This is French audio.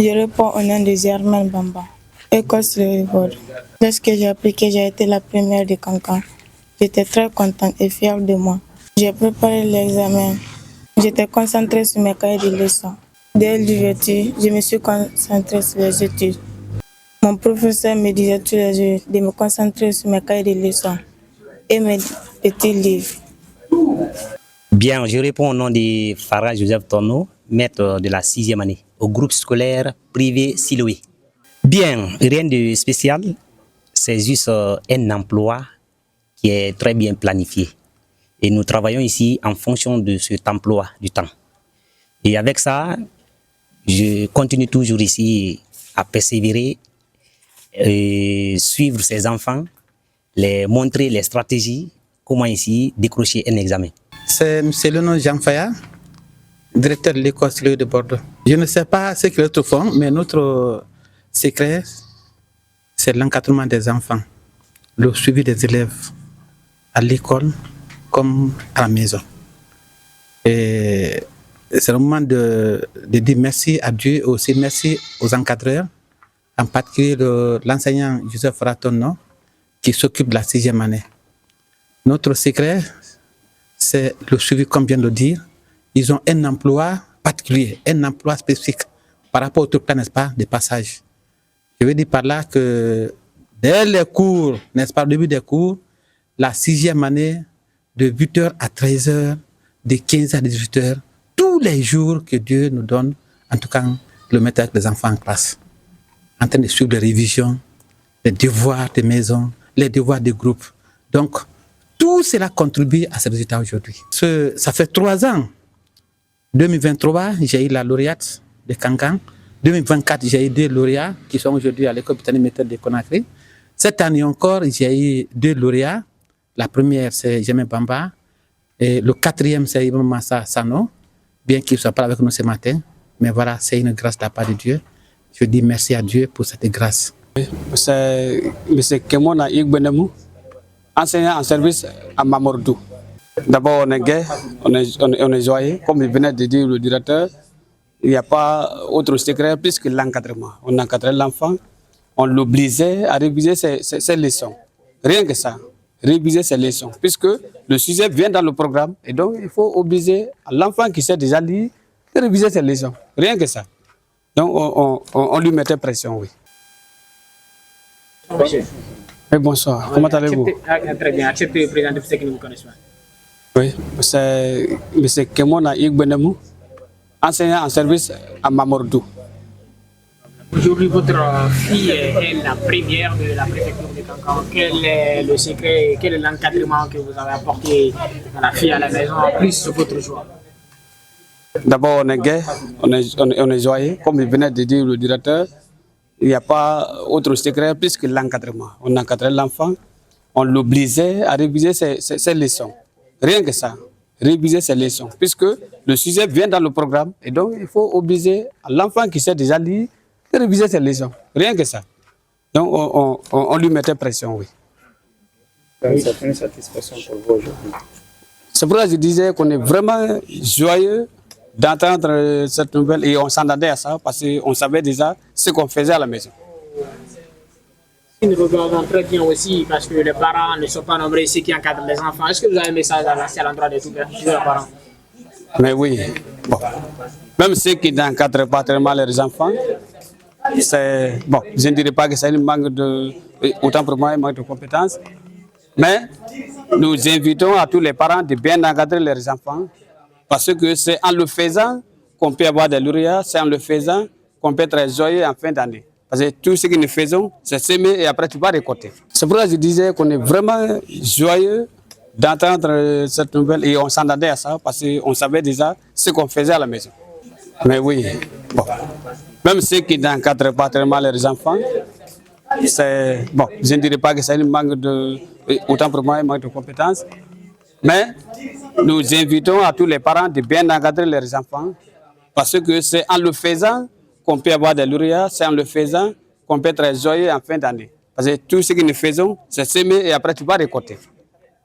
Je réponds au nom de Zerman Bamba, école sur le bord. Lorsque j'ai appris que j'ai été la première de Cancan, j'étais très contente et fière de moi. J'ai préparé l'examen. J'étais concentrée sur mes cahiers de leçons. Dès l'ouverture, je me suis concentrée sur les études. Mon professeur me disait tous les jours de me concentrer sur mes cahiers de leçons et mes petits livres. Bien, je réponds au nom de Farah Joseph Tono, maître de la 6e année, au groupe scolaire privé Siloé. Bien, rien de spécial, c'est juste un emploi qui est très bien planifié. Et nous travaillons ici en fonction de cet emploi du temps. Et avec ça, je continue toujours ici à persévérer, et suivre ces enfants, les montrer les stratégies, comment ici décrocher un examen. C'est M. Léon Jean Faya, directeur de l'école de Bordeaux. Je ne sais pas ce que les autres font, mais notre secret, c'est l'encadrement des enfants, le suivi des élèves à l'école comme à la maison. Et c'est le moment de dire merci à Dieu et aussi merci aux encadreurs, en particulier l'enseignant Joseph Ratonno qui s'occupe de la 6e année. Notre secret, c'est le suivi, comme je viens de le dire. Ils ont un emploi particulier, un emploi spécifique par rapport au truc, n'est-ce pas, de passage. Je veux dire par là que dès les cours, n'est-ce pas, au début des cours, la 6e année, de 8h à 13h, de 15h à 18h, tous les jours que Dieu nous donne, en tout cas, le mettre avec les enfants en classe, en train de suivre les révisions, les devoirs de maison, les devoirs de groupe. Donc, tout cela contribue à ces résultats aujourd'hui. Ça fait 3 ans. 2023, j'ai eu la lauréate de Cancan. 2024, j'ai eu 2 lauréats qui sont aujourd'hui à l'école botanique méthode de Conakry. Cette année encore, j'ai eu 2 lauréats. La première, c'est Jemé Bamba. Et le 4e, c'est Ibn Massa Sano, bien qu'il ne soit pas avec nous ce matin. Mais voilà, c'est une grâce de la part de Dieu. Je dis merci à Dieu pour cette grâce. C'est M. Kemona Igbenemou, enseignant en service à Mamordou. D'abord, on est gai, on est joyeux. Comme il venait de dire le directeur, il n'y a pas autre secret plus que l'encadrement. On encadrait l'enfant, on l'obligeait à réviser ses leçons. Rien que ça, réviser ses leçons. Puisque le sujet vient dans le programme, et donc il faut obliger l'enfant qui sait déjà lire de réviser ses leçons. Rien que ça. Donc on lui mettait pression, oui. Bonjour. Et bonsoir, comment allez-vous? Très bien, acceptez de présenter pour ceux qui ne vous connaissent pas. Oui, c'est M. Kemona Igbenemou, enseignant en service à Mamordou. Aujourd'hui, votre fille est la première de la préfecture de Cancan. Quel est le secret, quel est l'encadrement que vous avez apporté à la fille à la maison, en plus de votre joie? D'abord, on est gai, on est joyeux. Comme il venait de dire le directeur, il n'y a pas autre secret plus que l'encadrement. On encadrait l'enfant, on l'obligeait à réviser ses leçons. Rien que ça, réviser ses leçons. Puisque le sujet vient dans le programme, et donc il faut obliger l'enfant qui sait déjà lire de réviser ses leçons. Rien que ça. Donc on lui mettait pression, oui. C'est une satisfaction pour vous aujourd'hui. C'est pour ça que je disais qu'on est vraiment joyeux d'entendre cette nouvelle et on s'attendait à ça parce qu'on savait déjà ce qu'on faisait à la maison. Nous regardons très bien aussi parce que les parents ne sont pas nombreux ici qui encadrent les enfants. Est-ce que vous avez un message à lancer à l'endroit de tous les parents? Mais oui, bon. Même ceux qui n'encadrent pas tellement leurs enfants, c'est bon, je ne dirais pas que c'est un manque de, autant pour moi, un manque de compétences, mais nous invitons à tous les parents de bien encadrer leurs enfants parce que c'est en le faisant qu'on peut avoir des lauréats, c'est en le faisant qu'on peut être joyeux en fin d'année. Parce que tout ce que nous faisons, c'est semer et après tu vas récolter. C'est pour ça que je disais qu'on est vraiment joyeux d'entendre cette nouvelle et on s'attendait à ça parce qu'on savait déjà ce qu'on faisait à la maison. Mais oui, bon. Même ceux qui n'encadrent pas tellement leurs enfants, c'est bon, je ne dirais pas que c'est un manque de, autant pour moi, un manque de compétences, mais nous invitons à tous les parents de bien encadrer leurs enfants parce que c'est en le faisant qu'on peut avoir des lauréats, c'est en le faisant qu'on peut être joyeux en fin d'année. Parce que tout ce que nous faisons, c'est semer et après tu vas récolter.